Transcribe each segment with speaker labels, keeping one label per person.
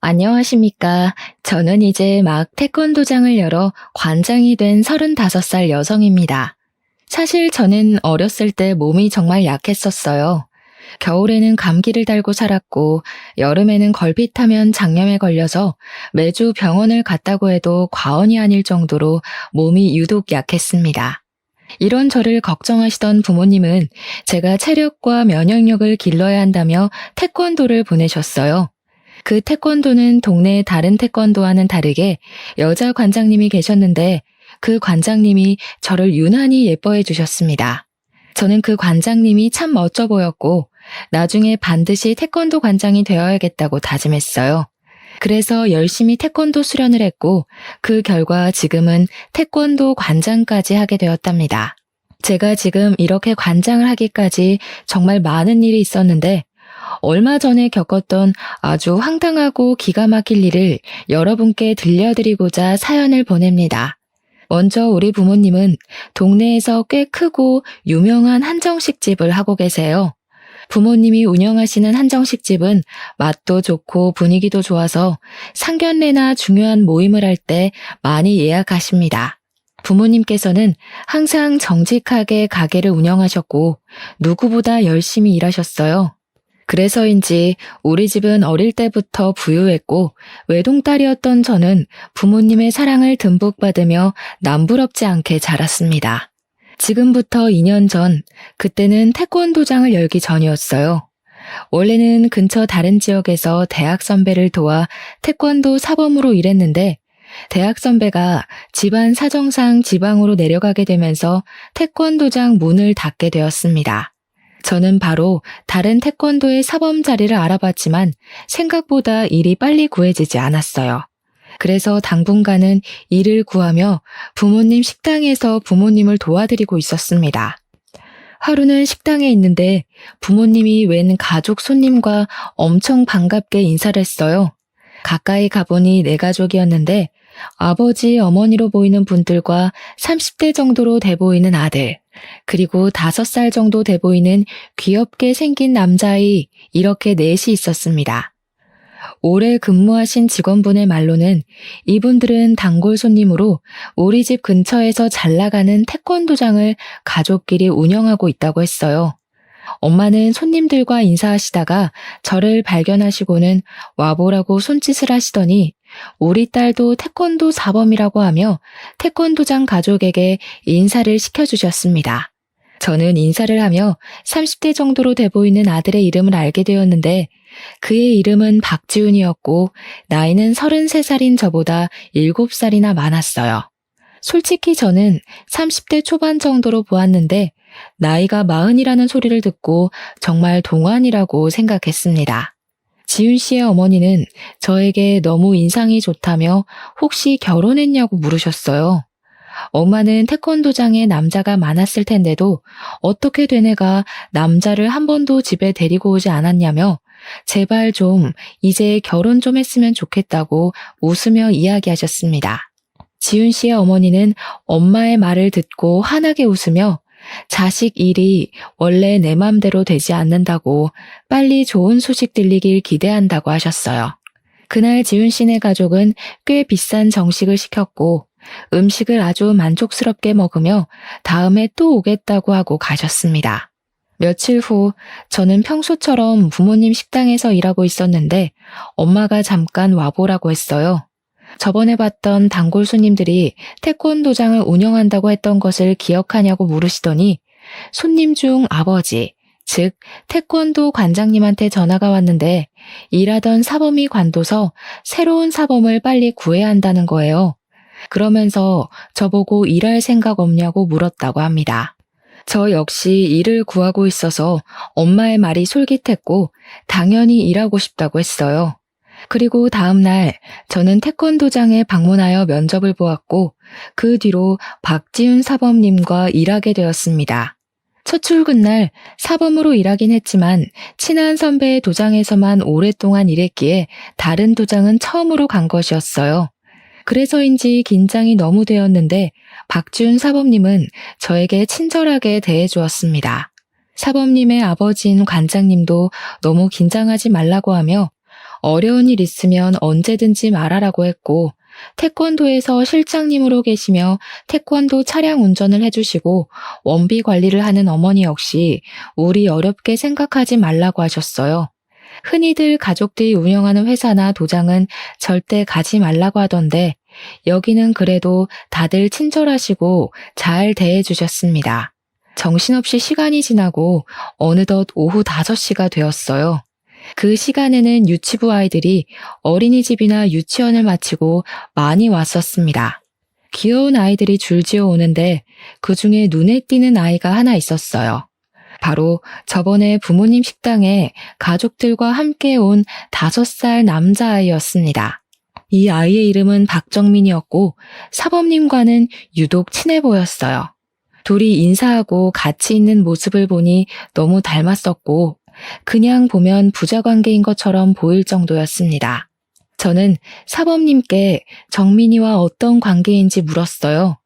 Speaker 1: 안녕하십니까. 저는 이제 막 태권도장을 열어 관장이 된 35살 여성입니다. 사실 저는 어렸을 때 몸이 정말 약했었어요. 겨울에는 감기를 달고 살았고, 여름에는 걸핏하면 장염에 걸려서 매주 병원을 갔다고 해도 과언이 아닐 정도로 몸이 유독 약했습니다. 이런 저를 걱정하시던 부모님은 제가 체력과 면역력을 길러야 한다며 태권도를 보내셨어요. 그 태권도는 동네의 다른 태권도와는 다르게 여자 관장님이 계셨는데 그 관장님이 저를 유난히 예뻐해 주셨습니다. 저는 그 관장님이 참 멋져 보였고 나중에 반드시 태권도 관장이 되어야겠다고 다짐했어요. 그래서 열심히 태권도 수련을 했고 그 결과 지금은 태권도 관장까지 하게 되었답니다. 제가 지금 이렇게 관장을 하기까지 정말 많은 일이 있었는데 얼마 전에 겪었던 아주 황당하고 기가 막힐 일을 여러분께 들려드리고자 사연을 보냅니다. 먼저 우리 부모님은 동네에서 꽤 크고 유명한 한정식집을 하고 계세요. 부모님이 운영하시는 한정식집은 맛도 좋고 분위기도 좋아서 상견례나 중요한 모임을 할 때 많이 예약하십니다. 부모님께서는 항상 정직하게 가게를 운영하셨고 누구보다 열심히 일하셨어요. 그래서인지 우리 집은 어릴 때부터 부유했고 외동딸이었던 저는 부모님의 사랑을 듬뿍 받으며 남부럽지 않게 자랐습니다. 지금부터 2년 전, 그때는 태권도장을 열기 전이었어요. 원래는 근처 다른 지역에서 대학 선배를 도와 태권도 사범으로 일했는데 대학 선배가 집안 사정상 지방으로 내려가게 되면서 태권도장 문을 닫게 되었습니다. 저는 바로 다른 태권도의 사범 자리를 알아봤지만 생각보다 일이 빨리 구해지지 않았어요. 그래서 당분간은 일을 구하며 부모님 식당에서 부모님을 도와드리고 있었습니다. 하루는 식당에 있는데 부모님이 웬 가족 손님과 엄청 반갑게 인사를 했어요. 가까이 가보니 내 가족이었는데 아버지, 어머니로 보이는 분들과 30대 정도로 돼 보이는 아들, 그리고 5살 정도 돼 보이는 귀엽게 생긴 남자아이 이렇게 넷이 있었습니다. 오래 근무하신 직원분의 말로는 이분들은 단골 손님으로 우리 집 근처에서 잘 나가는 태권도장을 가족끼리 운영하고 있다고 했어요. 엄마는 손님들과 인사하시다가 저를 발견하시고는 와보라고 손짓을 하시더니 우리 딸도 태권도 사범이라고 하며 태권도장 가족에게 인사를 시켜주셨습니다. 저는 인사를 하며 30대 정도로 돼 보이는 아들의 이름을 알게 되었는데 그의 이름은 박지훈이었고 나이는 33살인 저보다 7살이나 많았어요. 솔직히 저는 30대 초반 정도로 보았는데 나이가 40이라는 소리를 듣고 정말 동안이라고 생각했습니다. 지훈 씨의 어머니는 저에게 너무 인상이 좋다며 혹시 결혼했냐고 물으셨어요. 엄마는 태권도장에 남자가 많았을 텐데도 어떻게 된 애가 남자를 한 번도 집에 데리고 오지 않았냐며 제발 좀 이제 결혼 좀 했으면 좋겠다고 웃으며 이야기하셨습니다. 지훈 씨의 어머니는 엄마의 말을 듣고 환하게 웃으며 자식 일이 원래 내 맘대로 되지 않는다고 빨리 좋은 소식 들리길 기대한다고 하셨어요. 그날 지훈 씨네 가족은 꽤 비싼 정식을 시켰고 음식을 아주 만족스럽게 먹으며 다음에 또 오겠다고 하고 가셨습니다. 며칠 후 저는 평소처럼 부모님 식당에서 일하고 있었는데 엄마가 잠깐 와보라고 했어요. 저번에 봤던 단골 손님들이 태권도장을 운영한다고 했던 것을 기억하냐고 물으시더니 손님 중 아버지, 즉 태권도 관장님한테 전화가 왔는데 일하던 사범이 관둬서 새로운 사범을 빨리 구해야 한다는 거예요. 그러면서 저보고 일할 생각 없냐고 물었다고 합니다. 저 역시 일을 구하고 있어서 엄마의 말이 솔깃했고 당연히 일하고 싶다고 했어요. 그리고 다음 날 저는 태권도장에 방문하여 면접을 보았고 그 뒤로 박지훈 사범님과 일하게 되었습니다. 첫 출근 날 사범으로 일하긴 했지만 친한 선배의 도장에서만 오랫동안 일했기에 다른 도장은 처음으로 간 것이었어요. 그래서인지 긴장이 너무 되었는데 박지훈 사범님은 저에게 친절하게 대해주었습니다. 사범님의 아버지인 관장님도 너무 긴장하지 말라고 하며 어려운 일 있으면 언제든지 말하라고 했고, 태권도에서 실장님으로 계시며 태권도 차량 운전을 해주시고 원비 관리를 하는 어머니 역시 우리 어렵게 생각하지 말라고 하셨어요. 흔히들 가족들이 운영하는 회사나 도장은 절대 가지 말라고 하던데 여기는 그래도 다들 친절하시고 잘 대해주셨습니다. 정신없이 시간이 지나고 어느덧 오후 5시가 되었어요. 그 시간에는 유치부 아이들이 어린이집이나 유치원을 마치고 많이 왔었습니다. 귀여운 아이들이 줄지어 오는데 그 중에 눈에 띄는 아이가 하나 있었어요. 바로 저번에 부모님 식당에 가족들과 함께 온 5살 남자아이였습니다. 이 아이의 이름은 박정민이었고 사범님과는 유독 친해 보였어요. 둘이 인사하고 같이 있는 모습을 보니 너무 닮았었고 그냥 보면 부자 관계인 것처럼 보일 정도였습니다. 저는 사범님께 정민이와 어떤 관계인지 물었어요.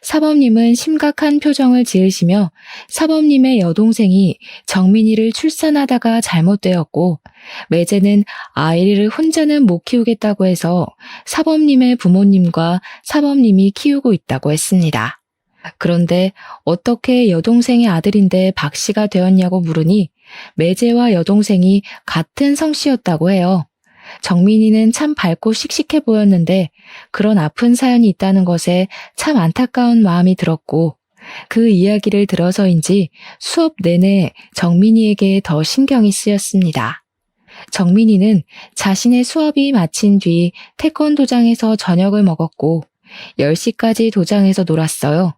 Speaker 1: 사범님은 심각한 표정을 지으시며 사범님의 여동생이 정민이를 출산하다가 잘못되었고 매제는 아이를 혼자는 못 키우겠다고 해서 사범님의 부모님과 사범님이 키우고 있다고 했습니다. 그런데 어떻게 여동생의 아들인데 박 씨가 되었냐고 물으니 매제와 여동생이 같은 성씨였다고 해요. 정민이는 참 밝고 씩씩해 보였는데 그런 아픈 사연이 있다는 것에 참 안타까운 마음이 들었고 그 이야기를 들어서인지 수업 내내 정민이에게 더 신경이 쓰였습니다. 정민이는 자신의 수업이 마친 뒤 태권도장에서 저녁을 먹었고 10시까지 도장에서 놀았어요.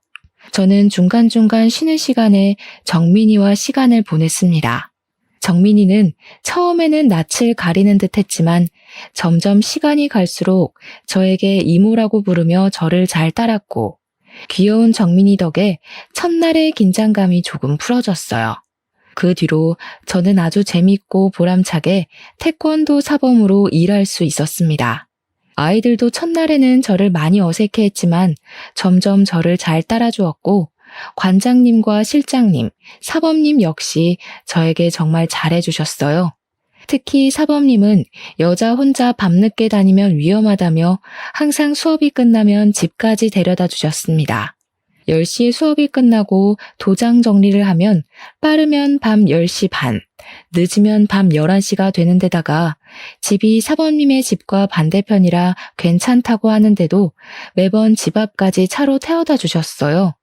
Speaker 1: 저는 중간중간 쉬는 시간에 정민이와 시간을 보냈습니다. 정민이는 처음에는 낯을 가리는 듯 했지만 점점 시간이 갈수록 저에게 이모라고 부르며 저를 잘 따랐고 귀여운 정민이 덕에 첫날의 긴장감이 조금 풀어졌어요. 그 뒤로 저는 아주 재밌고 보람차게 태권도 사범으로 일할 수 있었습니다. 아이들도 첫날에는 저를 많이 어색해했지만 점점 저를 잘 따라주었고 관장님과 실장님, 사범님 역시 저에게 정말 잘해주셨어요. 특히 사범님은 여자 혼자 밤늦게 다니면 위험하다며 항상 수업이 끝나면 집까지 데려다 주셨습니다. 10시에 수업이 끝나고 도장 정리를 하면 빠르면 밤 10시 반, 늦으면 밤 11시가 되는 데다가 집이 사범님의 집과 반대편이라 괜찮다고 하는데도 매번 집 앞까지 차로 태워다 주셨어요.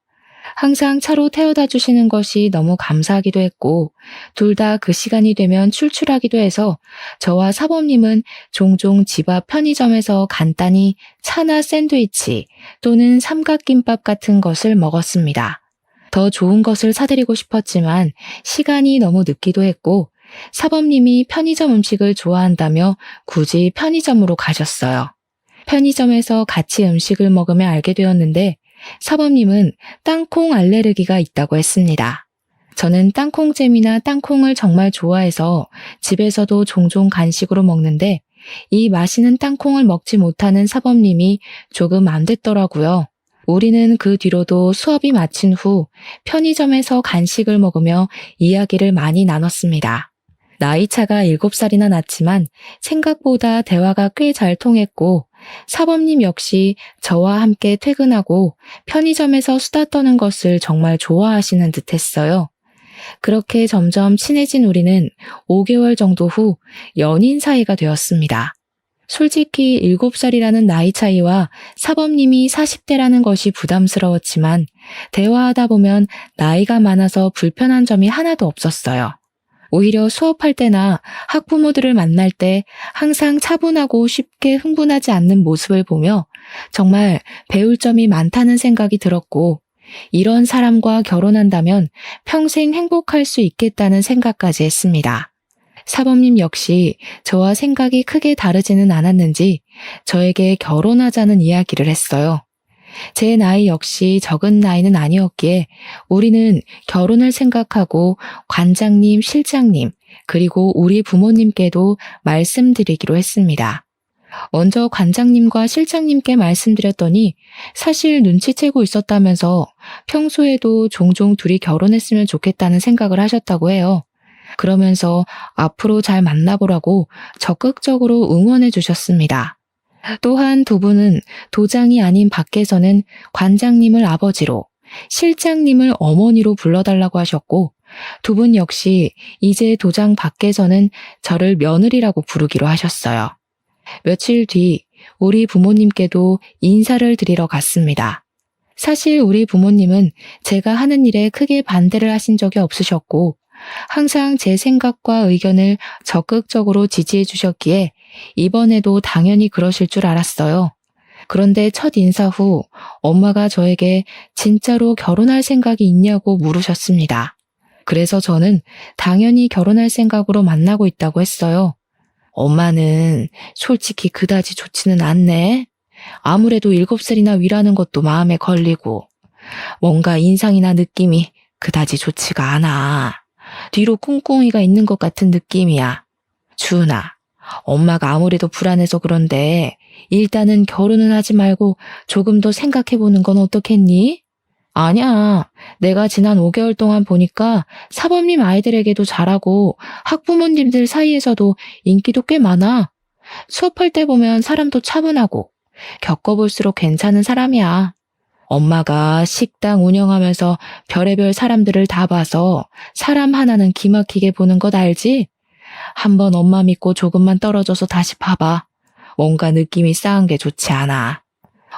Speaker 1: 항상 차로 태워다 주시는 것이 너무 감사하기도 했고 둘 다 그 시간이 되면 출출하기도 해서 저와 사범님은 종종 집 앞 편의점에서 간단히 차나 샌드위치 또는 삼각김밥 같은 것을 먹었습니다. 더 좋은 것을 사드리고 싶었지만 시간이 너무 늦기도 했고 사범님이 편의점 음식을 좋아한다며 굳이 편의점으로 가셨어요. 편의점에서 같이 음식을 먹으며 알게 되었는데 사범님은 땅콩 알레르기가 있다고 했습니다. 저는 땅콩잼이나 땅콩을 정말 좋아해서 집에서도 종종 간식으로 먹는데 이 맛있는 땅콩을 먹지 못하는 사범님이 조금 안 됐더라고요. 우리는 그 뒤로도 수업이 마친 후 편의점에서 간식을 먹으며 이야기를 많이 나눴습니다. 나이차가 7살이나 났지만 생각보다 대화가 꽤 잘 통했고 사범님 역시 저와 함께 퇴근하고 편의점에서 수다 떠는 것을 정말 좋아하시는 듯 했어요. 그렇게 점점 친해진 우리는 5개월 정도 후 연인 사이가 되었습니다. 솔직히 7살이라는 나이 차이와 사범님이 40대라는 것이 부담스러웠지만 대화하다 보면 나이가 많아서 불편한 점이 하나도 없었어요. 오히려 수업할 때나 학부모들을 만날 때 항상 차분하고 쉽게 흥분하지 않는 모습을 보며 정말 배울 점이 많다는 생각이 들었고 이런 사람과 결혼한다면 평생 행복할 수 있겠다는 생각까지 했습니다. 사범님 역시 저와 생각이 크게 다르지는 않았는지 저에게 결혼하자는 이야기를 했어요. 제 나이 역시 적은 나이는 아니었기에 우리는 결혼을 생각하고 관장님, 실장님, 그리고 우리 부모님께도 말씀드리기로 했습니다. 먼저 관장님과 실장님께 말씀드렸더니 사실 눈치채고 있었다면서 평소에도 종종 둘이 결혼했으면 좋겠다는 생각을 하셨다고 해요. 그러면서 앞으로 잘 만나보라고 적극적으로 응원해 주셨습니다. 또한 두 분은 도장이 아닌 밖에서는 관장님을 아버지로, 실장님을 어머니로 불러달라고 하셨고, 두 분 역시 이제 도장 밖에서는 저를 며느리라고 부르기로 하셨어요. 며칠 뒤 우리 부모님께도 인사를 드리러 갔습니다. 사실 우리 부모님은 제가 하는 일에 크게 반대를 하신 적이 없으셨고, 항상 제 생각과 의견을 적극적으로 지지해 주셨기에 이번에도 당연히 그러실 줄 알았어요. 그런데 첫 인사 후 엄마가 저에게 진짜로 결혼할 생각이 있냐고 물으셨습니다. 그래서 저는 당연히 결혼할 생각으로 만나고 있다고 했어요. 엄마는 솔직히 그다지 좋지는 않네. 아무래도 7살이나 위라는 것도 마음에 걸리고 뭔가 인상이나 느낌이 그다지 좋지가 않아. 뒤로 꿍꿍이가 있는 것 같은 느낌이야. 주은아, 엄마가 아무래도 불안해서 그런데 일단은 결혼은 하지 말고 조금 더 생각해보는 건 어떻겠니? 아니야. 내가 지난 5개월 동안 보니까 사범님 아이들에게도 잘하고 학부모님들 사이에서도 인기도 꽤 많아. 수업할 때 보면 사람도 차분하고 겪어볼수록 괜찮은 사람이야. 엄마가 식당 운영하면서 별의별 사람들을 다 봐서 사람 하나는 기막히게 보는 것 알지? 한번 엄마 믿고 조금만 떨어져서 다시 봐봐. 뭔가 느낌이 싸한 게 좋지 않아.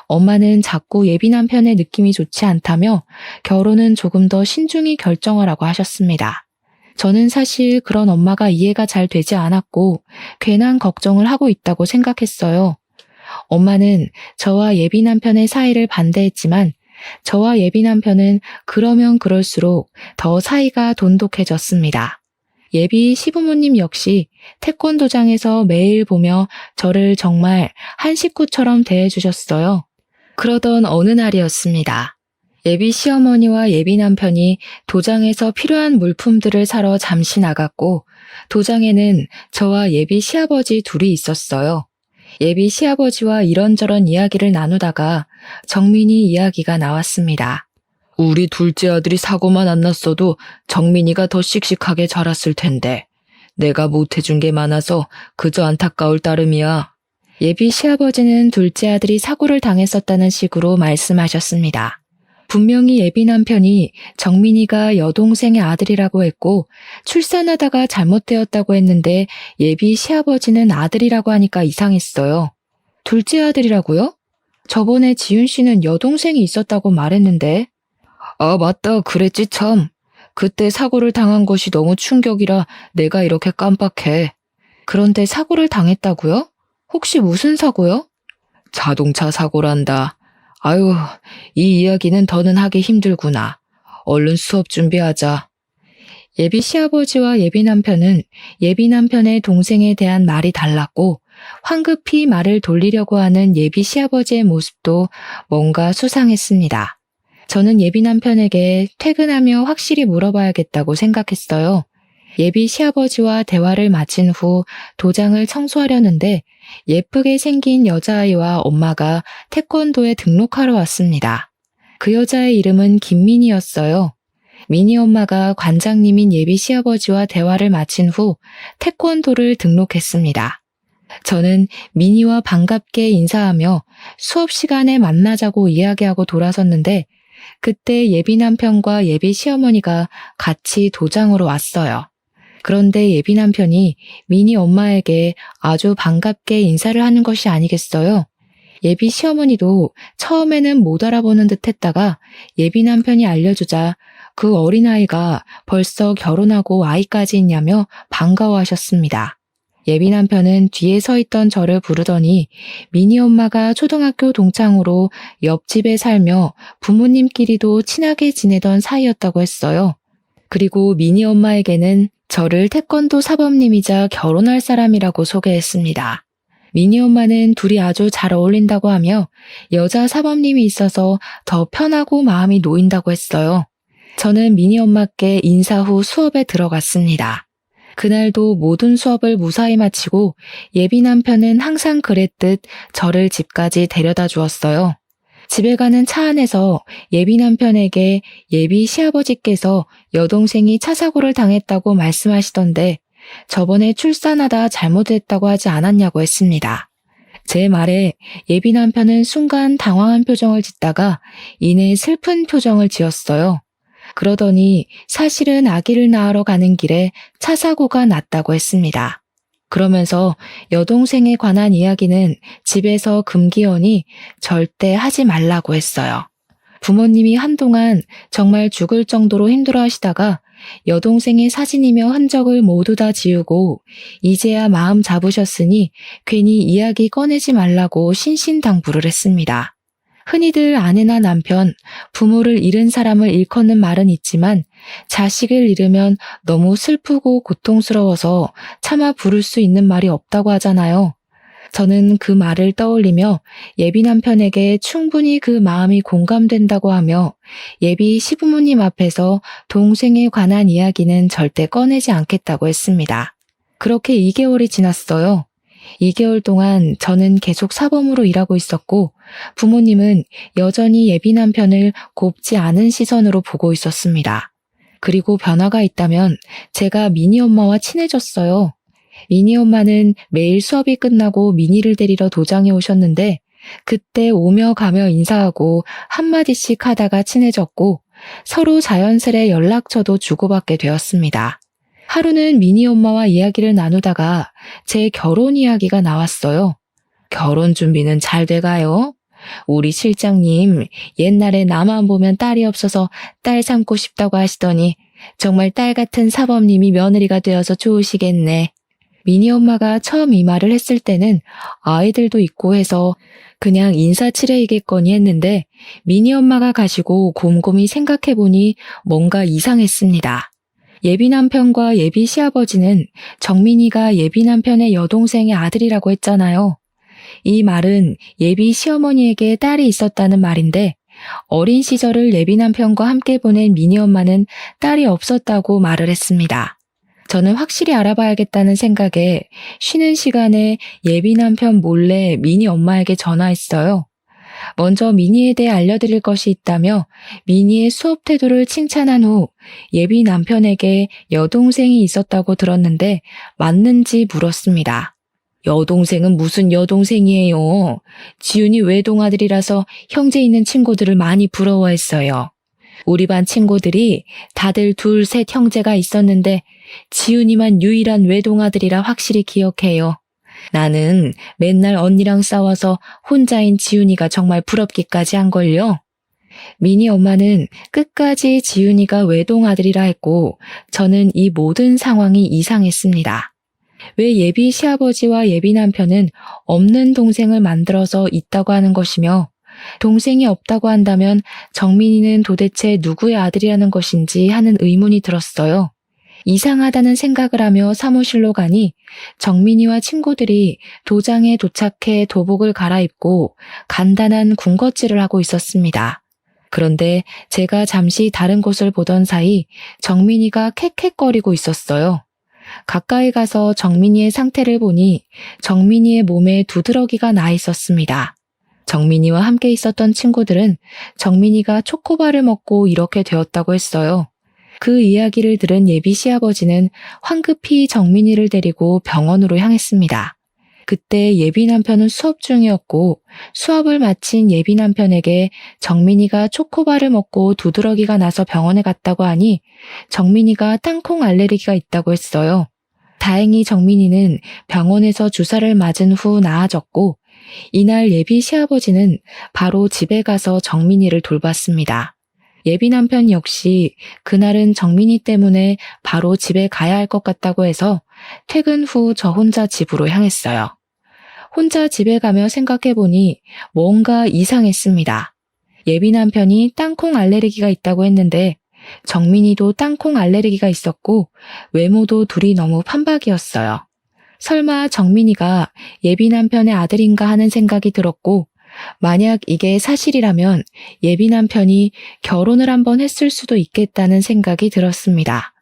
Speaker 1: 엄마는 자꾸 예비 남편의 느낌이 좋지 않다며 결혼은 조금 더 신중히 결정하라고 하셨습니다. 저는 사실 그런 엄마가 이해가 잘 되지 않았고 괜한 걱정을 하고 있다고 생각했어요. 엄마는 저와 예비 남편의 사이를 반대했지만 저와 예비 남편은 그러면 그럴수록 더 사이가 돈독해졌습니다. 예비 시부모님 역시 태권도장에서 매일 보며 저를 정말 한 식구처럼 대해주셨어요. 그러던 어느 날이었습니다. 예비 시어머니와 예비 남편이 도장에서 필요한 물품들을 사러 잠시 나갔고 도장에는 저와 예비 시아버지 둘이 있었어요. 예비 시아버지와 이런저런 이야기를 나누다가 정민이 이야기가 나왔습니다. 우리 둘째 아들이 사고만 안 났어도 정민이가 더 씩씩하게 자랐을 텐데 내가 못해준 게 많아서 그저 안타까울 따름이야. 예비 시아버지는 둘째 아들이 사고를 당했었다는 식으로 말씀하셨습니다. 분명히 예비 남편이 정민이가 여동생의 아들이라고 했고 출산하다가 잘못되었다고 했는데 예비 시아버지는 아들이라고 하니까 이상했어요. 둘째 아들이라고요? 저번에 지윤 씨는 여동생이 있었다고 말했는데. 아, 맞다. 그랬지 참. 그때 사고를 당한 것이 너무 충격이라 내가 이렇게 깜빡해. 그런데 사고를 당했다고요? 혹시 무슨 사고요? 자동차 사고란다. 아유, 이 이야기는 더는 하기 힘들구나. 얼른 수업 준비하자. 예비 시아버지와 예비 남편은 예비 남편의 동생에 대한 말이 달랐고 황급히 말을 돌리려고 하는 예비 시아버지의 모습도 뭔가 수상했습니다. 저는 예비 남편에게 퇴근하며 확실히 물어봐야겠다고 생각했어요. 예비 시아버지와 대화를 마친 후 도장을 청소하려는데 예쁘게 생긴 여자아이와 엄마가 태권도에 등록하러 왔습니다. 그 여자의 이름은 김민희였어요. 민희 엄마가 관장님인 예비 시아버지와 대화를 마친 후 태권도를 등록했습니다. 저는 민희와 반갑게 인사하며 수업 시간에 만나자고 이야기하고 돌아섰는데 그때 예비 남편과 예비 시어머니가 같이 도장으로 왔어요. 그런데 예비 남편이 민희 엄마에게 아주 반갑게 인사를 하는 것이 아니겠어요? 예비 시어머니도 처음에는 못 알아보는 듯 했다가 예비 남편이 알려주자 그 어린아이가 벌써 결혼하고 아이까지 있냐며 반가워하셨습니다. 예비 남편은 뒤에 서 있던 저를 부르더니 민희 엄마가 초등학교 동창으로 옆집에 살며 부모님끼리도 친하게 지내던 사이였다고 했어요. 그리고 민희 엄마에게는 저를 태권도 사범님이자 결혼할 사람이라고 소개했습니다. 민희 엄마는 둘이 아주 잘 어울린다고 하며 여자 사범님이 있어서 더 편하고 마음이 놓인다고 했어요. 저는 민희 엄마께 인사 후 수업에 들어갔습니다. 그날도 모든 수업을 무사히 마치고 예비 남편은 항상 그랬듯 저를 집까지 데려다 주었어요. 집에 가는 차 안에서 예비 남편에게 예비 시아버지께서 여동생이 차 사고를 당했다고 말씀하시던데 저번에 출산하다 잘못했다고 하지 않았냐고 했습니다. 제 말에 예비 남편은 순간 당황한 표정을 짓다가 이내 슬픈 표정을 지었어요. 그러더니 사실은 아기를 낳으러 가는 길에 차 사고가 났다고 했습니다. 그러면서 여동생에 관한 이야기는 집에서 금기어니 절대 하지 말라고 했어요. 부모님이 한동안 정말 죽을 정도로 힘들어 하시다가 여동생의 사진이며 흔적을 모두 다 지우고 이제야 마음 잡으셨으니 괜히 이야기 꺼내지 말라고 신신당부를 했습니다. 흔히들 아내나 남편, 부모를 잃은 사람을 일컫는 말은 있지만 자식을 잃으면 너무 슬프고 고통스러워서 차마 부를 수 있는 말이 없다고 하잖아요. 저는 그 말을 떠올리며 예비 남편에게 충분히 그 마음이 공감된다고 하며 예비 시부모님 앞에서 동생에 관한 이야기는 절대 꺼내지 않겠다고 했습니다. 그렇게 2개월이 지났어요. 2개월 동안 저는 계속 사범으로 일하고 있었고 부모님은 여전히 예비 남편을 곱지 않은 시선으로 보고 있었습니다. 그리고 변화가 있다면 제가 미니 엄마와 친해졌어요. 미니 엄마는 매일 수업이 끝나고 미니를 데리러 도장에 오셨는데 그때 오며 가며 인사하고 한마디씩 하다가 친해졌고 서로 자연스레 연락처도 주고받게 되었습니다. 하루는 미니 엄마와 이야기를 나누다가 제 결혼 이야기가 나왔어요. 결혼 준비는 잘 돼가요? 우리 실장님 옛날에 나만 보면 딸이 없어서 딸 삼고 싶다고 하시더니 정말 딸 같은 사범님이 며느리가 되어서 좋으시겠네. 미니 엄마가 처음 이 말을 했을 때는 아이들도 있고 해서 그냥 인사치레이겠거니 했는데 미니 엄마가 가시고 곰곰이 생각해보니 뭔가 이상했습니다. 예비 남편과 예비 시아버지는 정민이가 예비 남편의 여동생의 아들이라고 했잖아요. 이 말은 예비 시어머니에게 딸이 있었다는 말인데 어린 시절을 예비 남편과 함께 보낸 미니 엄마는 딸이 없었다고 말을 했습니다. 저는 확실히 알아봐야겠다는 생각에 쉬는 시간에 예비 남편 몰래 미니 엄마에게 전화했어요. 먼저 미니에 대해 알려드릴 것이 있다며 미니의 수업 태도를 칭찬한 후 예비 남편에게 여동생이 있었다고 들었는데 맞는지 물었습니다. 여동생은 무슨 여동생이에요? 지훈이 외동아들이라서 형제 있는 친구들을 많이 부러워했어요. 우리 반 친구들이 다들 둘, 셋 형제가 있었는데 지훈이만 유일한 외동아들이라 확실히 기억해요. 나는 맨날 언니랑 싸워서 혼자인 지훈이가 정말 부럽기까지 한걸요. 미니 엄마는 끝까지 지훈이가 외동아들이라 했고 저는 이 모든 상황이 이상했습니다. 왜 예비 시아버지와 예비 남편은 없는 동생을 만들어서 있다고 하는 것이며 동생이 없다고 한다면 정민이는 도대체 누구의 아들이라는 것인지 하는 의문이 들었어요. 이상하다는 생각을 하며 사무실로 가니 정민이와 친구들이 도장에 도착해 도복을 갈아입고 간단한 군것질을 하고 있었습니다. 그런데 제가 잠시 다른 곳을 보던 사이 정민이가 캑캑거리고 있었어요. 가까이 가서 정민이의 상태를 보니 정민이의 몸에 두드러기가 나 있었습니다. 정민이와 함께 있었던 친구들은 정민이가 초코바를 먹고 이렇게 되었다고 했어요. 그 이야기를 들은 예비 시아버지는 황급히 정민이를 데리고 병원으로 향했습니다. 그때 예비 남편은 수업 중이었고 수업을 마친 예비 남편에게 정민이가 초코바를 먹고 두드러기가 나서 병원에 갔다고 하니 정민이가 땅콩 알레르기가 있다고 했어요. 다행히 정민이는 병원에서 주사를 맞은 후 나아졌고 이날 예비 시아버지는 바로 집에 가서 정민이를 돌봤습니다. 예비 남편 역시 그날은 정민이 때문에 바로 집에 가야 할 것 같다고 해서 퇴근 후 저 혼자 집으로 향했어요. 혼자 집에 가며 생각해보니 뭔가 이상했습니다. 예비 남편이 땅콩 알레르기가 있다고 했는데 정민이도 땅콩 알레르기가 있었고 외모도 둘이 너무 판박이었어요. 설마 정민이가 예비 남편의 아들인가 하는 생각이 들었고 만약 이게 사실이라면 예비 남편이 결혼을 한번 했을 수도 있겠다는 생각이 들었습니다.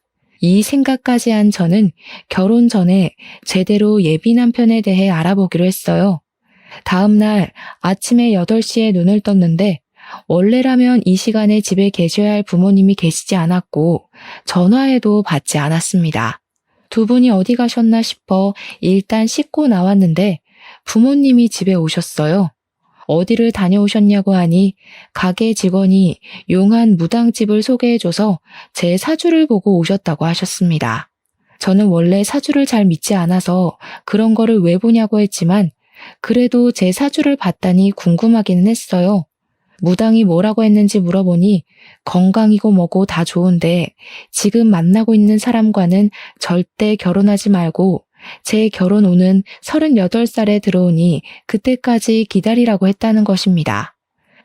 Speaker 1: 이 생각까지 한 저는 결혼 전에 제대로 예비 남편에 대해 알아보기로 했어요. 다음 날 아침에 8시에 눈을 떴는데 원래라면 이 시간에 집에 계셔야 할 부모님이 계시지 않았고 전화해도 받지 않았습니다. 두 분이 어디 가셨나 싶어 일단 씻고 나왔는데 부모님이 집에 오셨어요. 어디를 다녀오셨냐고 하니 가게 직원이 용한 무당집을 소개해줘서 제 사주를 보고 오셨다고 하셨습니다. 저는 원래 사주를 잘 믿지 않아서 그런 거를 왜 보냐고 했지만 그래도 제 사주를 봤다니 궁금하기는 했어요. 무당이 뭐라고 했는지 물어보니 건강이고 뭐고 다 좋은데 지금 만나고 있는 사람과는 절대 결혼하지 말고 제 결혼 운은 38살에 들어오니 그때까지 기다리라고 했다는 것입니다.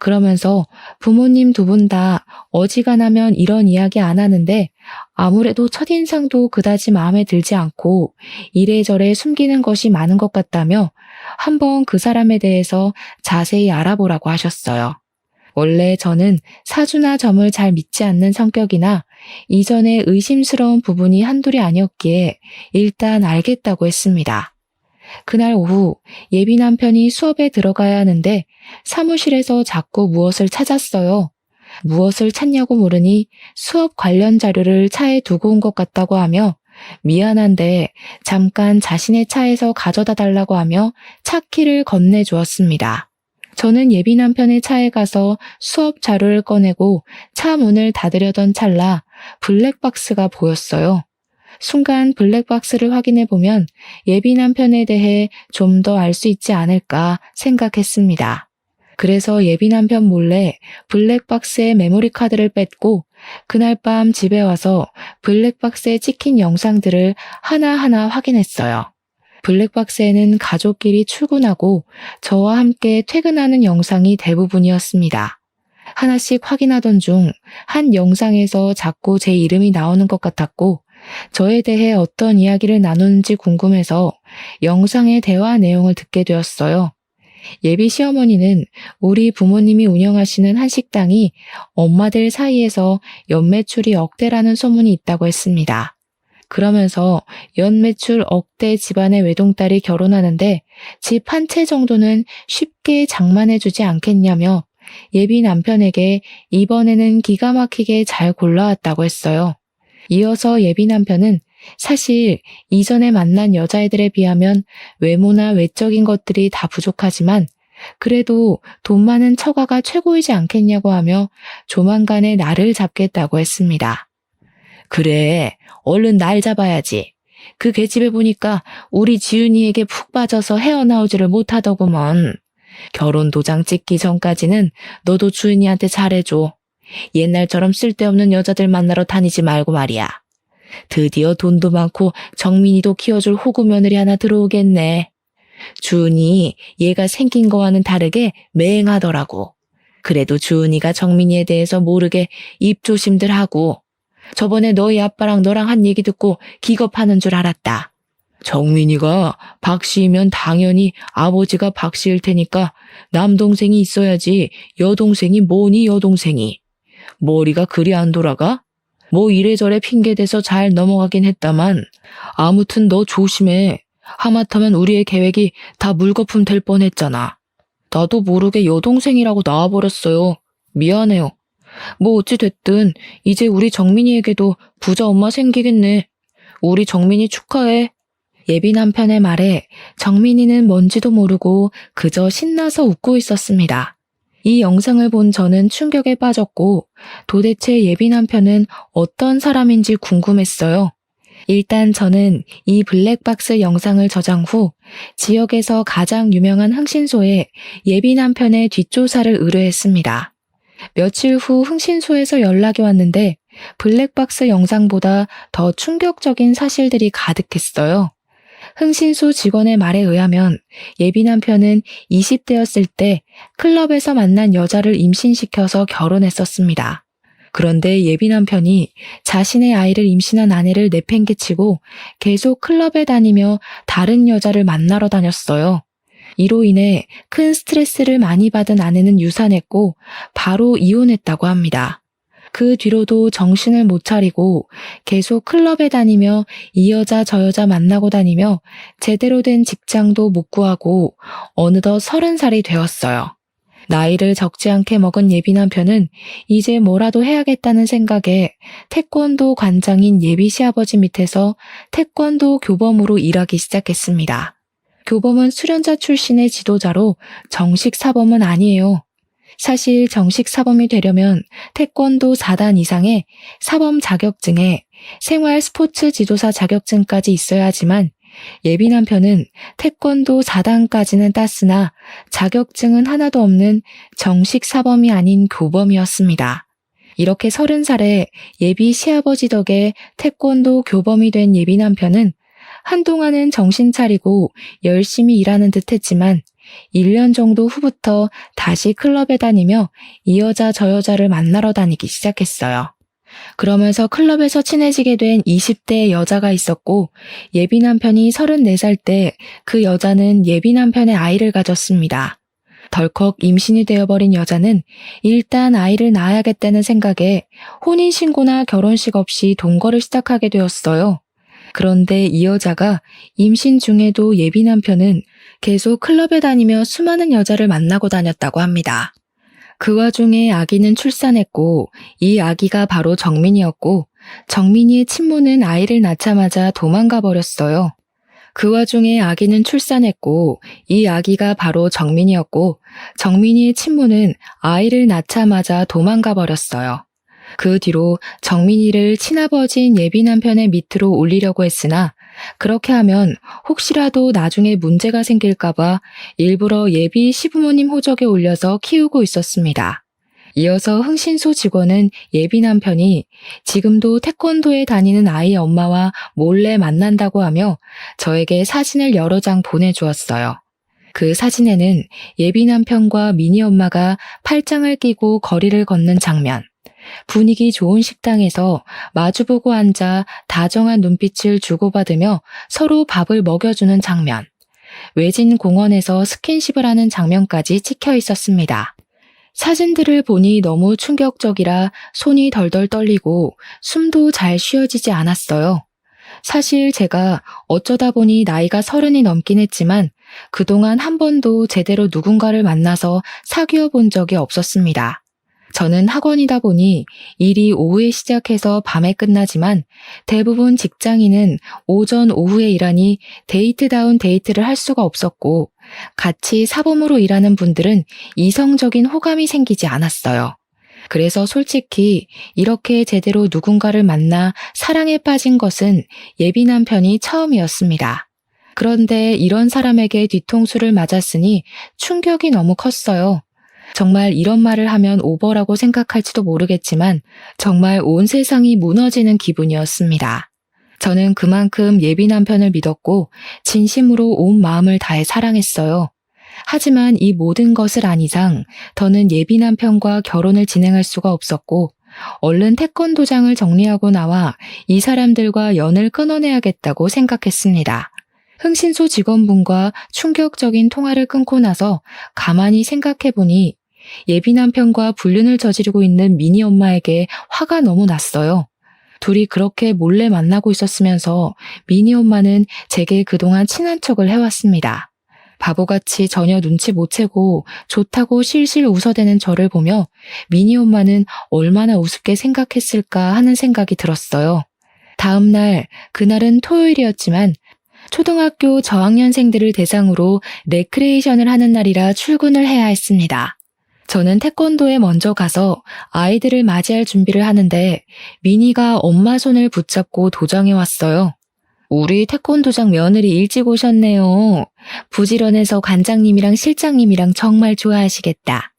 Speaker 1: 그러면서 부모님 두 분 다 어지간하면 이런 이야기 안 하는데 아무래도 첫인상도 그다지 마음에 들지 않고 이래저래 숨기는 것이 많은 것 같다며 한번 그 사람에 대해서 자세히 알아보라고 하셨어요. 원래 저는 사주나 점을 잘 믿지 않는 성격이나 이전에 의심스러운 부분이 한둘이 아니었기에 일단 알겠다고 했습니다. 그날 오후 예비 남편이 수업에 들어가야 하는데 사무실에서 자꾸 무엇을 찾았어요. 무엇을 찾냐고 물으니 수업 관련 자료를 차에 두고 온 것 같다고 하며 미안한데 잠깐 자신의 차에서 가져다 달라고 하며 차 키를 건네주었습니다. 저는 예비 남편의 차에 가서 수업 자료를 꺼내고 차 문을 닫으려던 찰나 블랙박스가 보였어요. 순간 블랙박스를 확인해 보면 예비 남편에 대해 좀 더 알 수 있지 않을까 생각했습니다. 그래서 예비 남편 몰래 블랙박스에 메모리 카드를 뺐고 그날 밤 집에 와서 블랙박스에 찍힌 영상들을 하나하나 확인했어요. 블랙박스에는 가족끼리 출근하고 저와 함께 퇴근하는 영상이 대부분이었습니다. 하나씩 확인하던 중 한 영상에서 자꾸 제 이름이 나오는 것 같았고 저에 대해 어떤 이야기를 나누는지 궁금해서 영상의 대화 내용을 듣게 되었어요. 예비 시어머니는 우리 부모님이 운영하시는 한식당이 엄마들 사이에서 연매출이 억대라는 소문이 있다고 했습니다. 그러면서 연매출 억대 집안의 외동딸이 결혼하는데 집 한 채 정도는 쉽게 장만해주지 않겠냐며 예비 남편에게 이번에는 기가 막히게 잘 골라왔다고 했어요. 이어서 예비 남편은 사실 이전에 만난 여자애들에 비하면 외모나 외적인 것들이 다 부족하지만 그래도 돈 많은 처가가 최고이지 않겠냐고 하며 조만간에 나를 잡겠다고 했습니다. 그래, 얼른 날 잡아야지. 그 계집애 보니까 우리 지은이에게 푹 빠져서 헤어나오지를 못하더구먼. 결혼 도장 찍기 전까지는 너도 주은이한테 잘해줘. 옛날처럼 쓸데없는 여자들 만나러 다니지 말고 말이야. 드디어 돈도 많고 정민이도 키워줄 호구 며느리 하나 들어오겠네. 주은이 얘가 생긴 거와는 다르게 맹하더라고. 그래도 주은이가 정민이에 대해서 모르게 입조심들 하고 저번에 너희 아빠랑 너랑 한 얘기 듣고 기겁하는 줄 알았다. 정민이가 박씨이면 당연히 아버지가 박씨일 테니까 남동생이 있어야지 여동생이 뭐니 여동생이. 머리가 그리 안 돌아가? 뭐 이래저래 핑계대서 잘 넘어가긴 했다만 아무튼 너 조심해. 하마터면 우리의 계획이 다 물거품 될 뻔했잖아. 나도 모르게 여동생이라고 나와버렸어요. 미안해요. 뭐 어찌 됐든 이제 우리 정민이에게도 부자 엄마 생기겠네. 우리 정민이 축하해. 예비 남편의 말에 정민이는 뭔지도 모르고 그저 신나서 웃고 있었습니다. 이 영상을 본 저는 충격에 빠졌고 도대체 예비 남편은 어떤 사람인지 궁금했어요. 일단 저는 이 블랙박스 영상을 저장 후 지역에서 가장 유명한 흥신소에 예비 남편의 뒷조사를 의뢰했습니다. 며칠 후 흥신소에서 연락이 왔는데 블랙박스 영상보다 더 충격적인 사실들이 가득했어요. 흥신소 직원의 말에 의하면 예비 남편은 20대였을 때 클럽에서 만난 여자를 임신시켜서 결혼했었습니다. 그런데 예비 남편이 자신의 아이를 임신한 아내를 내팽개치고 계속 클럽에 다니며 다른 여자를 만나러 다녔어요. 이로 인해 큰 스트레스를 많이 받은 아내는 유산했고 바로 이혼했다고 합니다. 그 뒤로도 정신을 못 차리고 계속 클럽에 다니며 이 여자 저 여자 만나고 다니며 제대로 된 직장도 못 구하고 어느덧 30살이 되었어요. 나이를 적지 않게 먹은 예비 남편은 이제 뭐라도 해야겠다는 생각에 태권도 관장인 예비 시아버지 밑에서 태권도 교범으로 일하기 시작했습니다. 교범은 수련자 출신의 지도자로 정식 사범은 아니에요. 사실 정식 사범이 되려면 태권도 4단 이상의 사범 자격증에 생활 스포츠 지도사 자격증까지 있어야 하지만 예비 남편은 태권도 4단까지는 땄으나 자격증은 하나도 없는 정식 사범이 아닌 교범이었습니다. 이렇게 30살에 예비 시아버지 덕에 태권도 교범이 된 예비 남편은 한동안은 정신 차리고 열심히 일하는 듯 했지만 1년 정도 후부터 다시 클럽에 다니며 이 여자 저 여자를 만나러 다니기 시작했어요. 그러면서 클럽에서 친해지게 된 20대의 여자가 있었고 예비 남편이 34살 때 그 여자는 예비 남편의 아이를 가졌습니다. 덜컥 임신이 되어버린 여자는 일단 아이를 낳아야겠다는 생각에 혼인신고나 결혼식 없이 동거를 시작하게 되었어요. 그런데 이 여자가 임신 중에도 예비 남편은 계속 클럽에 다니며 수많은 여자를 만나고 다녔다고 합니다. 그 와중에 아기는 출산했고 이 아기가 바로 정민이었고 정민이의 친모는 아이를 낳자마자 도망가 버렸어요. 그 와중에 아기는 출산했고 이 아기가 바로 정민이었고 정민이의 친모는 아이를 낳자마자 도망가 버렸어요. 그 뒤로 정민이를 친아버지인 예비 남편의 밑으로 올리려고 했으나 그렇게 하면 혹시라도 나중에 문제가 생길까봐 일부러 예비 시부모님 호적에 올려서 키우고 있었습니다. 이어서 흥신소 직원은 예비 남편이 지금도 태권도에 다니는 아이의 엄마와 몰래 만난다고 하며 저에게 사진을 여러 장 보내주었어요. 그 사진에는 예비 남편과 미니 엄마가 팔짱을 끼고 거리를 걷는 장면, 분위기 좋은 식당에서 마주보고 앉아 다정한 눈빛을 주고받으며 서로 밥을 먹여주는 장면, 외진 공원에서 스킨십을 하는 장면까지 찍혀 있었습니다. 사진들을 보니 너무 충격적이라 손이 덜덜 떨리고 숨도 잘 쉬어지지 않았어요. 사실 제가 어쩌다 보니 나이가 30이 넘긴 했지만 그동안 한 번도 제대로 누군가를 만나서 사귀어 본 적이 없었습니다. 저는 학원이다 보니 일이 오후에 시작해서 밤에 끝나지만 대부분 직장인은 오전 오후에 일하니 데이트다운 데이트를 할 수가 없었고 같이 사범으로 일하는 분들은 이성적인 호감이 생기지 않았어요. 그래서 솔직히 이렇게 제대로 누군가를 만나 사랑에 빠진 것은 예비 남편이 처음이었습니다. 그런데 이런 사람에게 뒤통수를 맞았으니 충격이 너무 컸어요. 정말 이런 말을 하면 오버라고 생각할지도 모르겠지만 정말 온 세상이 무너지는 기분이었습니다. 저는 그만큼 예비 남편을 믿었고 진심으로 온 마음을 다해 사랑했어요. 하지만 이 모든 것을 안 이상 더는 예비 남편과 결혼을 진행할 수가 없었고 얼른 태권도장을 정리하고 나와 이 사람들과 연을 끊어내야겠다고 생각했습니다. 흥신소 직원분과 충격적인 통화를 끊고 나서 가만히 생각해보니 예비 남편과 불륜을 저지르고 있는 미니 엄마에게 화가 너무 났어요. 둘이 그렇게 몰래 만나고 있었으면서 미니 엄마는 제게 그동안 친한 척을 해왔습니다. 바보같이 전혀 눈치 못 채고 좋다고 실실 웃어대는 저를 보며 미니 엄마는 얼마나 우습게 생각했을까 하는 생각이 들었어요. 다음 날, 그날은 토요일이었지만 초등학교 저학년생들을 대상으로 레크레이션을 하는 날이라 출근을 해야 했습니다. 저는 태권도에 먼저 가서 아이들을 맞이할 준비를 하는데 미니가 엄마 손을 붙잡고 도장해 왔어요. 우리 태권도장 며느리 일찍 오셨네요. 부지런해서 관장님이랑 실장님이랑 정말 좋아하시겠다.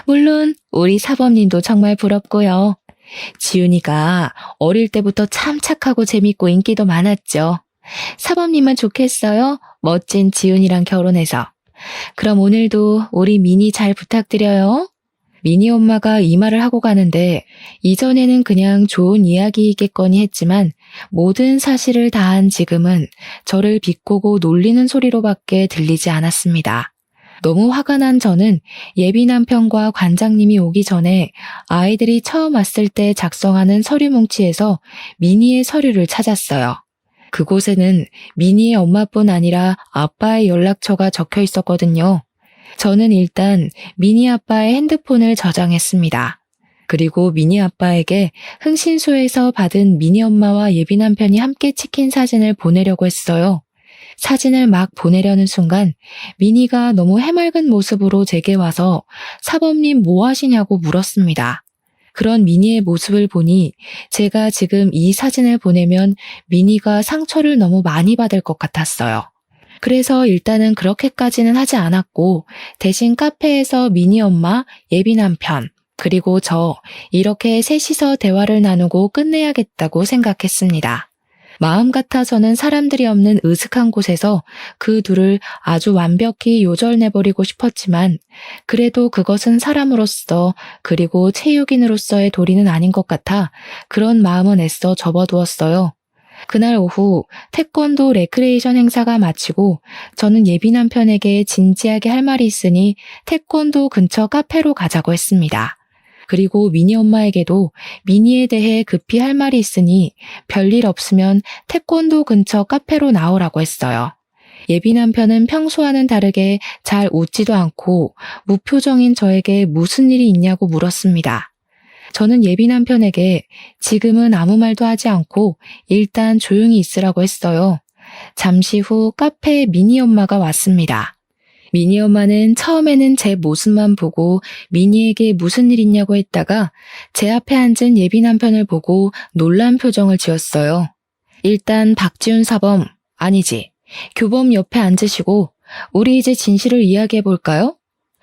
Speaker 1: 물론 우리 사범님도 정말 부럽고요. 지훈이가 어릴 때부터 참 착하고 재밌고 인기도 많았죠. 사범님은 좋겠어요. 멋진 지훈이랑 결혼해서. 그럼 오늘도 우리 미니 잘 부탁드려요. 미니 엄마가 이 말을 하고 가는데 이전에는 그냥 좋은 이야기이겠거니 했지만 모든 사실을 다한 지금은 저를 비꼬고 놀리는 소리로밖에 들리지 않았습니다. 너무 화가 난 저는 예비 남편과 관장님이 오기 전에 아이들이 처음 왔을 때 작성하는 서류 뭉치에서 미니의 서류를 찾았어요. 그곳에는 미니의 엄마뿐 아니라 아빠의 연락처가 적혀 있었거든요. 저는 일단 미니 아빠의 핸드폰을 저장했습니다. 그리고 미니 아빠에게 흥신소에서 받은 미니 엄마와 예비 남편이 함께 찍힌 사진을 보내려고 했어요. 사진을 막 보내려는 순간 미니가 너무 해맑은 모습으로 제게 와서 사범님 뭐 하시냐고 물었습니다. 그런 미니의 모습을 보니 제가 지금 이 사진을 보내면 미니가 상처를 너무 많이 받을 것 같았어요. 그래서 일단은 그렇게까지는 하지 않았고 대신 카페에서 미니 엄마, 예비 남편, 그리고 저 이렇게 셋이서 대화를 나누고 끝내야겠다고 생각했습니다. 마음 같아서는 사람들이 없는 으슥한 곳에서 그 둘을 아주 완벽히 요절내버리고 싶었지만 그래도 그것은 사람으로서 그리고 체육인으로서의 도리는 아닌 것 같아 그런 마음은 애써 접어두었어요. 그날 오후 태권도 레크레이션 행사가 마치고 저는 예비 남편에게 진지하게 할 말이 있으니 태권도 근처 카페로 가자고 했습니다. 그리고 미니 엄마에게도 미니에 대해 급히 할 말이 있으니 별일 없으면 태권도 근처 카페로 나오라고 했어요. 예비 남편은 평소와는 다르게 잘 웃지도 않고 무표정인 저에게 무슨 일이 있냐고 물었습니다. 저는 예비 남편에게 지금은 아무 말도 하지 않고 일단 조용히 있으라고 했어요. 잠시 후 카페에 미니 엄마가 왔습니다. 미니 엄마는 처음에는 제 모습만 보고 미니에게 무슨 일 있냐고 했다가 제 앞에 앉은 예비 남편을 보고 놀란 표정을 지었어요. 일단 박지훈 사범, 아니지, 교범 옆에 앉으시고 우리 이제 진실을 이야기해 볼까요?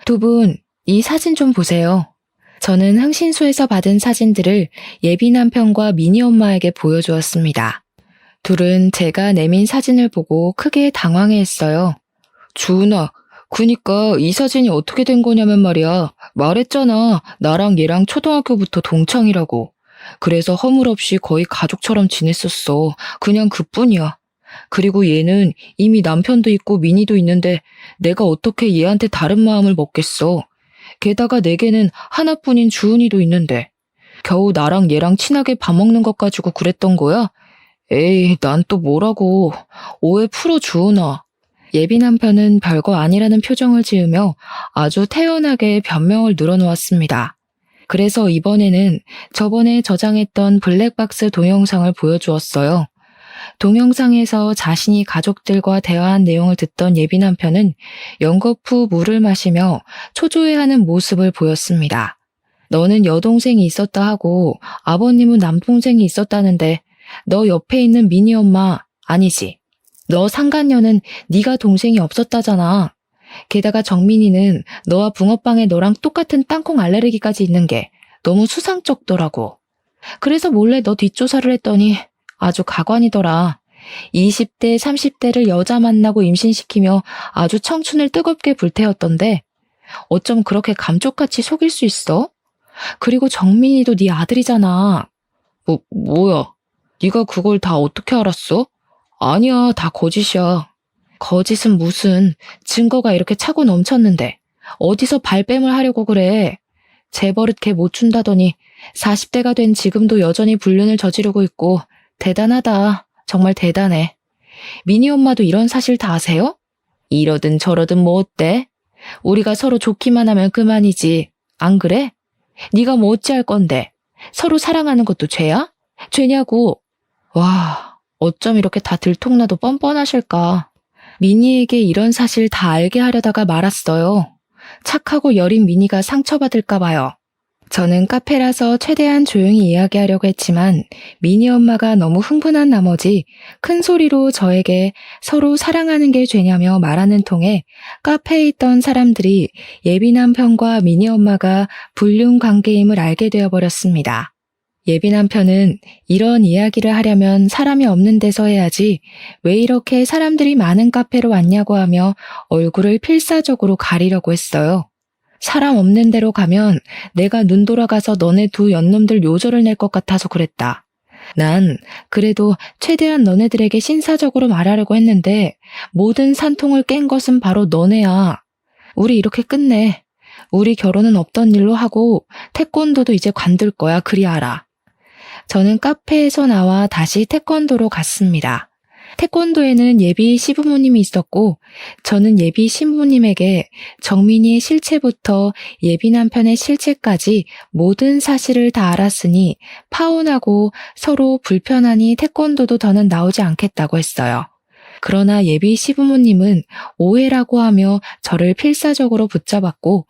Speaker 1: 두 분, 이 사진 좀 보세요. 저는 흥신소에서 받은 사진들을 예비 남편과 미니 엄마에게 보여주었습니다. 둘은 제가 내민 사진을 보고 크게 당황해했어요. 주은아, 그니까 이 사진이 어떻게 된 거냐면 말이야. 말했잖아. 나랑 얘랑 초등학교부터 동창이라고. 그래서 허물없이 거의 가족처럼 지냈었어. 그냥 그뿐이야. 그리고 얘는 이미 남편도 있고 미니도 있는데 내가 어떻게 얘한테 다른 마음을 먹겠어. 게다가 내게는 하나뿐인 주은이도 있는데 겨우 나랑 얘랑 친하게 밥 먹는 것 가지고 그랬던 거야? 에이, 난 또 뭐라고. 오해 풀어 주은아. 예비 남편은 별거 아니라는 표정을 지으며 아주 태연하게 변명을 늘어놓았습니다. 그래서 이번에는 저번에 저장했던 블랙박스 동영상을 보여주었어요. 동영상에서 자신이 가족들과 대화한 내용을 듣던 예비 남편은 연겁 후 물을 마시며 초조해하는 모습을 보였습니다. 너는 여동생이 있었다 하고 아버님은 남동생이 있었다는데 너 옆에 있는 미니 엄마 아니지? 너 상간녀는 네가 동생이 없었다잖아. 게다가 정민이는 너와 붕어빵에 너랑 똑같은 땅콩 알레르기까지 있는 게 너무 수상쩍더라고. 그래서 몰래 너 뒷조사를 했더니 아주 가관이더라. 20대, 30대를 여자 만나고 임신시키며 아주 청춘을 뜨겁게 불태웠던데 어쩜 그렇게 감쪽같이 속일 수 있어? 그리고 정민이도 네 아들이잖아. 뭐야? 네가 그걸 다 어떻게 알았어? 아니야, 다 거짓이야. 거짓은 무슨, 증거가 이렇게 차고 넘쳤는데 어디서 발뺌을 하려고 그래. 재버릇 걔 못 준다더니 40대가 된 지금도 여전히 불륜을 저지르고 있고 대단하다. 정말 대단해. 미니 엄마도 이런 사실 다 아세요? 이러든 저러든 뭐 어때? 우리가 서로 좋기만 하면 그만이지. 안 그래? 네가 뭐 어찌할 건데? 서로 사랑하는 것도 죄야? 죄냐고. 와, 어쩜 이렇게 다 들통나도 뻔뻔하실까. 미니에게 이런 사실 다 알게 하려다가 말았어요. 착하고 여린 미니가 상처받을까 봐요. 저는 카페라서 최대한 조용히 이야기하려고 했지만 미니 엄마가 너무 흥분한 나머지 큰 소리로 저에게 서로 사랑하는 게 죄냐며 말하는 통에 카페에 있던 사람들이 예비 남편과 미니 엄마가 불륜 관계임을 알게 되어버렸습니다. 예비 남편은 이런 이야기를 하려면 사람이 없는 데서 해야지 왜 이렇게 사람들이 많은 카페로 왔냐고 하며 얼굴을 필사적으로 가리려고 했어요. 사람 없는 데로 가면 내가 눈 돌아가서 너네 두 연놈들 요절을 낼 것 같아서 그랬다. 난 그래도 최대한 너네들에게 신사적으로 말하려고 했는데 모든 산통을 깬 것은 바로 너네야. 우리 이렇게 끝내. 우리 결혼은 없던 일로 하고 태권도도 이제 관둘 거야. 그리 알아. 저는 카페에서 나와 다시 태권도로 갔습니다. 태권도에는 예비 시부모님이 있었고 저는 예비 신부님에게 정민이의 실체부터 예비 남편의 실체까지 모든 사실을 다 알았으니 파혼하고 서로 불편하니 태권도도 더는 나오지 않겠다고 했어요. 그러나 예비 시부모님은 오해라고 하며 저를 필사적으로 붙잡았고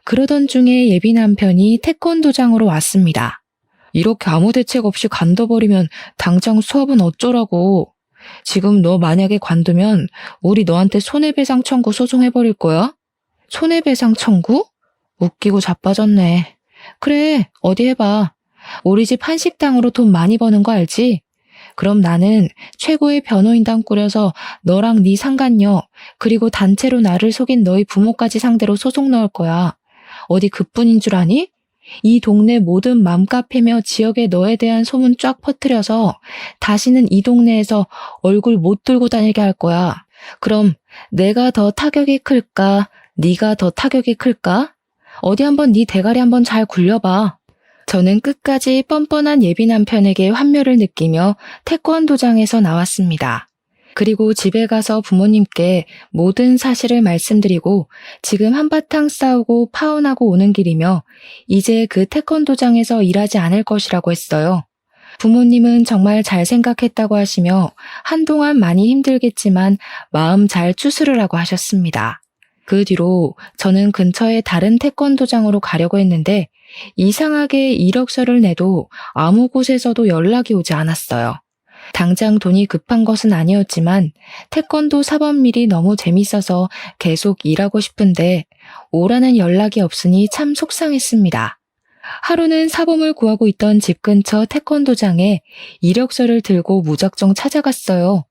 Speaker 1: 그러던 중에 예비 남편이 태권도장으로 왔습니다. 이렇게 아무 대책 없이 간둬버리면 당장 수업은 어쩌라고. 지금 너 만약에 관두면 우리 너한테 손해배상 청구 소송해버릴 거야? 손해배상 청구? 웃기고 자빠졌네. 그래, 어디 해봐. 우리 집 한식당으로 돈 많이 버는 거 알지? 그럼 나는 최고의 변호인단 꾸려서 너랑 네 상간녀 그리고 단체로 나를 속인 너희 부모까지 상대로 소송 넣을 거야. 어디 그뿐인 줄 아니? 이 동네 모든 맘카페며 지역에 너에 대한 소문 쫙 퍼뜨려서 다시는 이 동네에서 얼굴 못 들고 다니게 할 거야. 그럼 내가 더 타격이 클까? 네가 더 타격이 클까? 어디 한번 네 대가리 한번 잘 굴려봐. 저는 끝까지 뻔뻔한 예비 남편에게 환멸을 느끼며 태권도장에서 나왔습니다. 그리고 집에 가서 부모님께 모든 사실을 말씀드리고 지금 한바탕 싸우고 파혼하고 오는 길이며 이제 그 태권도장에서 일하지 않을 것이라고 했어요. 부모님은 정말 잘 생각했다고 하시며 한동안 많이 힘들겠지만 마음 잘 추스르라고 하셨습니다. 그 뒤로 저는 근처에 다른 태권도장으로 가려고 했는데 이상하게 이력서를 내도 아무 곳에서도 연락이 오지 않았어요. 당장 돈이 급한 것은 아니었지만 태권도 사범밀이 너무 재밌어서 계속 일하고 싶은데 오라는 연락이 없으니 참 속상했습니다. 하루는 사범을 구하고 있던 집 근처 태권도장에 이력서를 들고 무작정 찾아갔어요.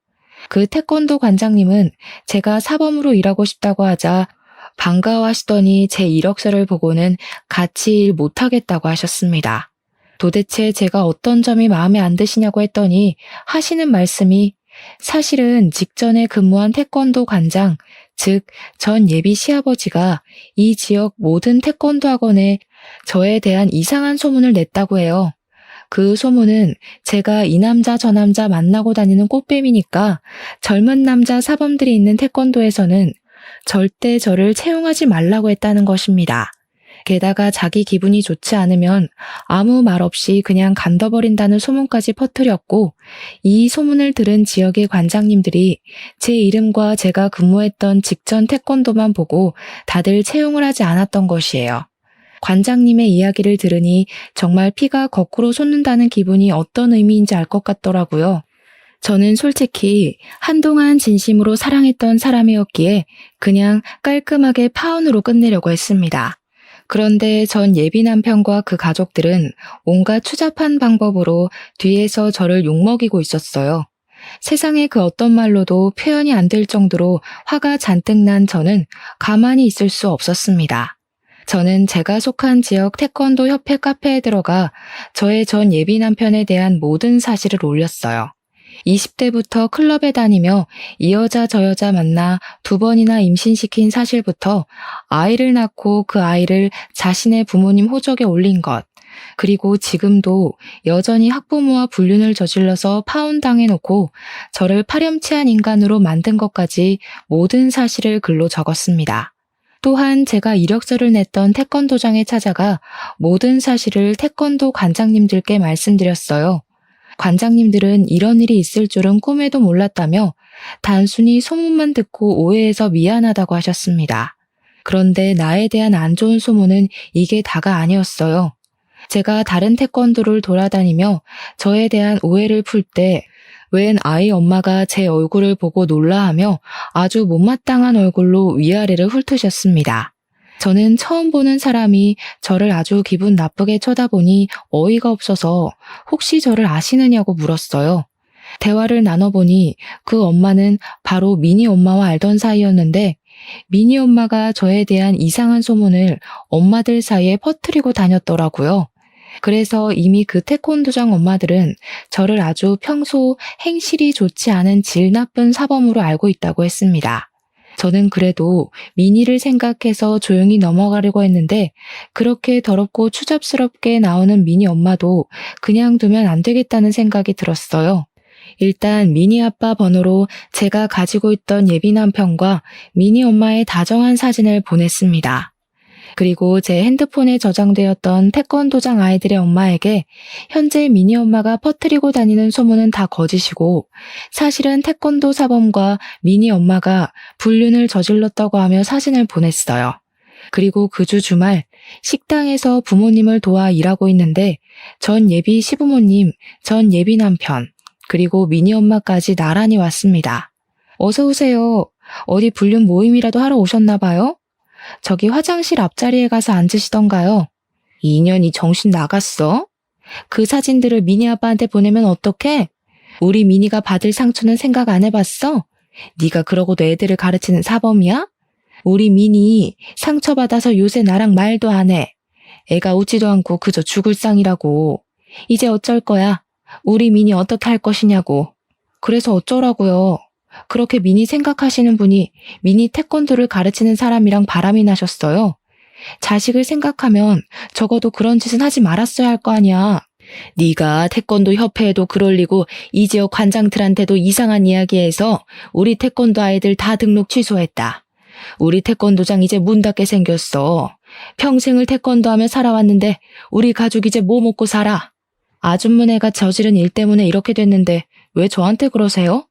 Speaker 1: 그 태권도 관장님은 제가 사범으로 일하고 싶다고 하자 반가워하시더니 제 이력서를 보고는 같이 일 못하겠다고 하셨습니다. 도대체 제가 어떤 점이 마음에 안 드시냐고 했더니 하시는 말씀이 사실은 직전에 근무한 태권도 관장, 즉 전 예비 시아버지가 이 지역 모든 태권도 학원에 저에 대한 이상한 소문을 냈다고 해요. 그 소문은 제가 이 남자 저 남자 만나고 다니는 꽃뱀이니까 젊은 남자 사범들이 있는 태권도에서는 절대 저를 채용하지 말라고 했다는 것입니다. 게다가 자기 기분이 좋지 않으면 아무 말 없이 그냥 간둬버린다는 소문까지 퍼뜨렸고 이 소문을 들은 지역의 관장님들이 제 이름과 제가 근무했던 직전 태권도만 보고 다들 채용을 하지 않았던 것이에요. 관장님의 이야기를 들으니 정말 피가 거꾸로 솟는다는 기분이 어떤 의미인지 알 것 같더라고요. 저는 솔직히 한동안 진심으로 사랑했던 사람이었기에 그냥 깔끔하게 파혼으로 끝내려고 했습니다. 그런데 전 예비 남편과 그 가족들은 온갖 추잡한 방법으로 뒤에서 저를 욕먹이고 있었어요. 세상에 그 어떤 말로도 표현이 안 될 정도로 화가 잔뜩 난 저는 가만히 있을 수 없었습니다. 저는 제가 속한 지역 태권도 협회 카페에 들어가 저의 전 예비 남편에 대한 모든 사실을 올렸어요. 20대부터 클럽에 다니며 이 여자 저 여자 만나 2번이나 임신시킨 사실부터 아이를 낳고 그 아이를 자신의 부모님 호적에 올린 것, 그리고 지금도 여전히 학부모와 불륜을 저질러서 파혼당해놓고 저를 파렴치한 인간으로 만든 것까지 모든 사실을 글로 적었습니다. 또한 제가 이력서를 냈던 태권도장에 찾아가 모든 사실을 태권도 관장님들께 말씀드렸어요. 관장님들은 이런 일이 있을 줄은 꿈에도 몰랐다며 단순히 소문만 듣고 오해해서 미안하다고 하셨습니다. 그런데 나에 대한 안 좋은 소문은 이게 다가 아니었어요. 제가 다른 태권도를 돌아다니며 저에 대한 오해를 풀 때 웬 아이 엄마가 제 얼굴을 보고 놀라하며 아주 못마땅한 얼굴로 위아래를 훑으셨습니다. 저는 처음 보는 사람이 저를 아주 기분 나쁘게 쳐다보니 어이가 없어서 혹시 저를 아시느냐고 물었어요. 대화를 나눠보니 그 엄마는 바로 미니 엄마와 알던 사이였는데 미니 엄마가 저에 대한 이상한 소문을 엄마들 사이에 퍼뜨리고 다녔더라고요. 그래서 이미 그 태권도장 엄마들은 저를 아주 평소 행실이 좋지 않은 질 나쁜 사범으로 알고 있다고 했습니다. 저는 그래도 미니를 생각해서 조용히 넘어가려고 했는데 그렇게 더럽고 추잡스럽게 나오는 미니 엄마도 그냥 두면 안 되겠다는 생각이 들었어요. 일단 미니 아빠 번호로 제가 가지고 있던 예비 남편과 미니 엄마의 다정한 사진을 보냈습니다. 그리고 제 핸드폰에 저장되었던 태권도장 아이들의 엄마에게 현재 미니 엄마가 퍼뜨리고 다니는 소문은 다 거짓이고 사실은 태권도 사범과 미니 엄마가 불륜을 저질렀다고 하며 사진을 보냈어요. 그리고 그 주 주말 식당에서 부모님을 도와 일하고 있는데 전 예비 시부모님, 전 예비 남편, 그리고 미니 엄마까지 나란히 왔습니다. 어서 오세요. 어디 불륜 모임이라도 하러 오셨나 봐요? 저기 화장실 앞자리에 가서 앉으시던가요? 이 인연이 정신 나갔어? 그 사진들을 미니 아빠한테 보내면 어떡해? 우리 미니가 받을 상처는 생각 안 해봤어? 네가 그러고도 애들을 가르치는 사범이야? 우리 미니 상처받아서 요새 나랑 말도 안 해. 애가 웃지도 않고 그저 죽을 상이라고. 이제 어쩔 거야? 우리 미니 어떻게 할 것이냐고. 그래서 어쩌라고요? 그렇게 미니 생각하시는 분이 미니 태권도를 가르치는 사람이랑 바람이 나셨어요. 자식을 생각하면 적어도 그런 짓은 하지 말았어야 할 거 아니야. 네가 태권도 협회에도 글 올리고 이 지역 관장들한테도 이상한 이야기해서 우리 태권도 아이들 다 등록 취소했다. 우리 태권도장 이제 문 닫게 생겼어. 평생을 태권도 하며 살아왔는데 우리 가족 이제 뭐 먹고 살아? 아줌마네가 저지른 일 때문에 이렇게 됐는데 왜 저한테 그러세요?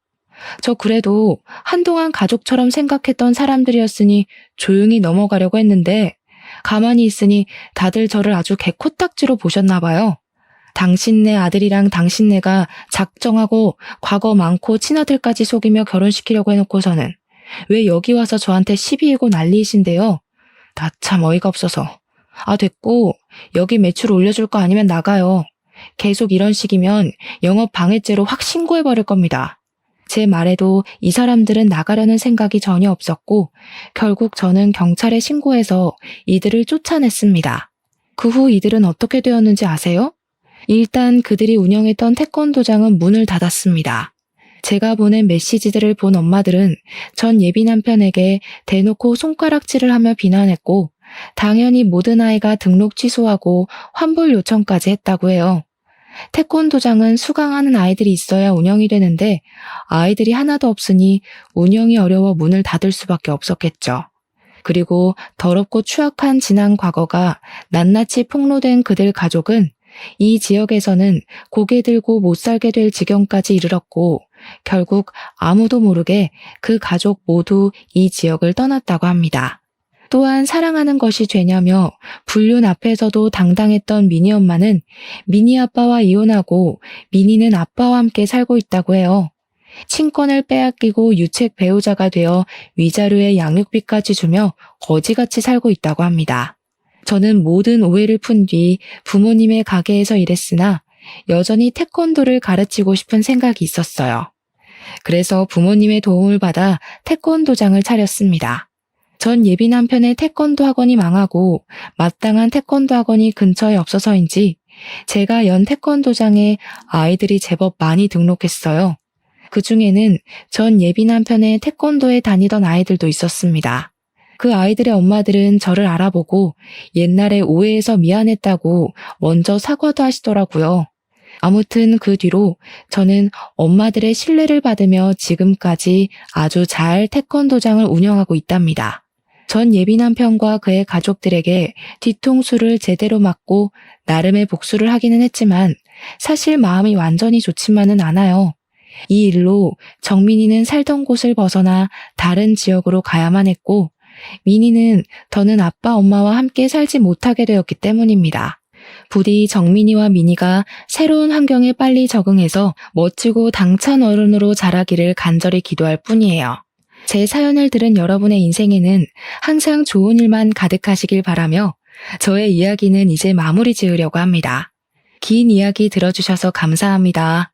Speaker 1: 저 그래도 한동안 가족처럼 생각했던 사람들이었으니 조용히 넘어가려고 했는데 가만히 있으니 다들 저를 아주 개코딱지로 보셨나 봐요. 당신네 아들이랑 당신네가 작정하고 과거 많고 친아들까지 속이며 결혼시키려고 해놓고서는 왜 여기 와서 저한테 시비이고 난리이신데요? 나 참 어이가 없어서. 아 됐고 여기 매출 올려줄 거 아니면 나가요. 계속 이런 식이면 영업 방해죄로 확 신고해버릴 겁니다. 제 말에도 이 사람들은 나가려는 생각이 전혀 없었고 결국 저는 경찰에 신고해서 이들을 쫓아냈습니다. 그 후 이들은 어떻게 되었는지 아세요? 일단 그들이 운영했던 태권도장은 문을 닫았습니다. 제가 보낸 메시지들을 본 엄마들은 전 예비 남편에게 대놓고 손가락질을 하며 비난했고 당연히 모든 아이가 등록 취소하고 환불 요청까지 했다고 해요. 태권도장은 수강하는 아이들이 있어야 운영이 되는데 아이들이 하나도 없으니 운영이 어려워 문을 닫을 수밖에 없었겠죠. 그리고 더럽고 추악한 지난 과거가 낱낱이 폭로된 그들 가족은 이 지역에서는 고개 들고 못 살게 될 지경까지 이르렀고 결국 아무도 모르게 그 가족 모두 이 지역을 떠났다고 합니다. 또한 사랑하는 것이 죄냐며 불륜 앞에서도 당당했던 미니 엄마는 미니 아빠와 이혼하고 미니는 아빠와 함께 살고 있다고 해요. 친권을 빼앗기고 유책 배우자가 되어 위자료에 양육비까지 주며 거지같이 살고 있다고 합니다. 저는 모든 오해를 푼 뒤 부모님의 가게에서 일했으나 여전히 태권도를 가르치고 싶은 생각이 있었어요. 그래서 부모님의 도움을 받아 태권도장을 차렸습니다. 전 예비 남편의 태권도 학원이 망하고 마땅한 태권도 학원이 근처에 없어서인지 제가 연 태권도장에 아이들이 제법 많이 등록했어요. 그 중에는 전 예비 남편의 태권도에 다니던 아이들도 있었습니다. 그 아이들의 엄마들은 저를 알아보고 옛날에 오해해서 미안했다고 먼저 사과도 하시더라고요. 아무튼 그 뒤로 저는 엄마들의 신뢰를 받으며 지금까지 아주 잘 태권도장을 운영하고 있답니다. 전 예비 남편과 그의 가족들에게 뒤통수를 제대로 맞고 나름의 복수를 하기는 했지만 사실 마음이 완전히 좋지만은 않아요. 이 일로 정민이는 살던 곳을 벗어나 다른 지역으로 가야만 했고 민이는 더는 아빠 엄마와 함께 살지 못하게 되었기 때문입니다. 부디 정민이와 민이가 새로운 환경에 빨리 적응해서 멋지고 당찬 어른으로 자라기를 간절히 기도할 뿐이에요. 제 사연을 들은 여러분의 인생에는 항상 좋은 일만 가득하시길 바라며 저의 이야기는 이제 마무리 지으려고 합니다. 긴 이야기 들어주셔서 감사합니다.